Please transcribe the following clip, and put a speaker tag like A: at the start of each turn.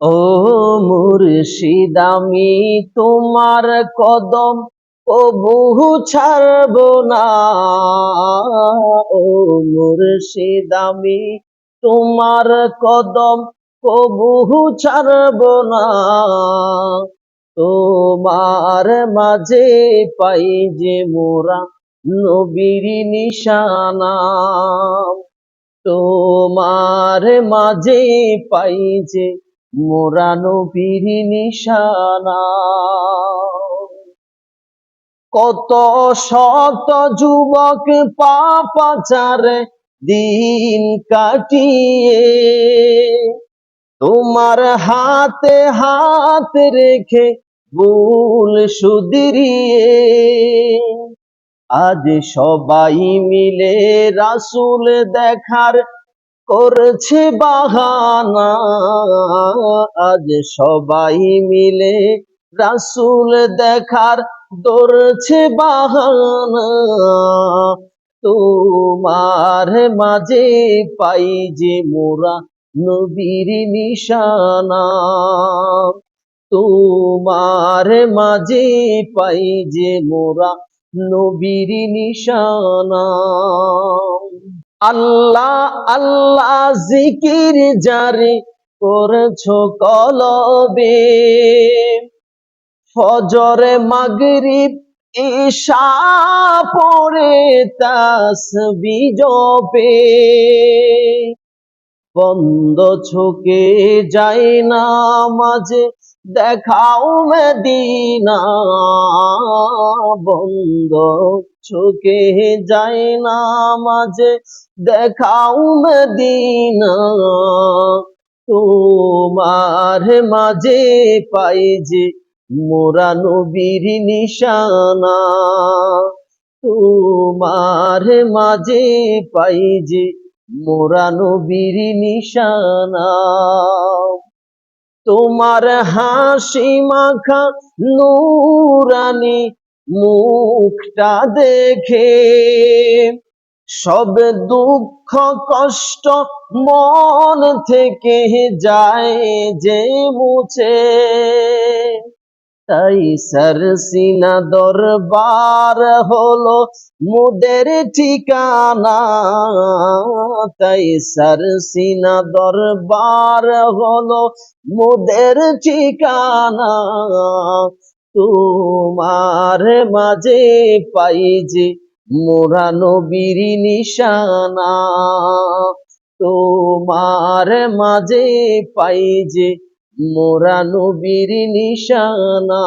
A: ও মুর্শিদ আমি তোমার কদম কবু ছাড়ব না। ও মুর্শিদ আমি তোমার কদম কবু ছাড়ব না। তোমার মাঝে পাই যে মোরা নবীর নিশানা। তোমার মাঝে পাই যে মোরা নবীর নিশানা। কত শত যুবক পাপাচারে দিন কাটিয়ে তোমার হাতে হাত রেখে ভুল শুধরিয়ে আজ সবাই মিলে রাসূল দেখার করছে বাহানা। আজ সবাই মিলে রাসূল দেখার ধরছে বাহানা। তোমার মাঝে পাই যে মোরা নবীর নিশানা। তোমার মাঝে পাই যে মোরা নবীর নিশানা। আল্লাহ আল্লাহ জিকির জারি করছো কলবে, ফজরে মাগরিব ঈশা পড়ে তাসবিহ জপে। বন্ধ চোখে যায় না মাঝে দেখাও মদিনা। বন্ধ চোখে যায় না মাঝে দেখাও মদিনা। তোমার মাঝে পাই যে মোরা নবীর নিশানা। তোমার মাঝে পাই যে মোরা নবীর নিশানা। তোমার হাসি মাখা নূরানি মুখটা দেখে সব দুঃখ কষ্ট মন থেকে যায় যে মুছে। তাই সরসিনা দরবার হলো মোদের ঠিকানা। তাই সরসিনা দরবার হলো মোদের ঠিকানা। তোমার মাঝে পাই যে মোরা নবীর নিশানা। তোমার মাঝে পাই যে মোরা নবীর নিশানা।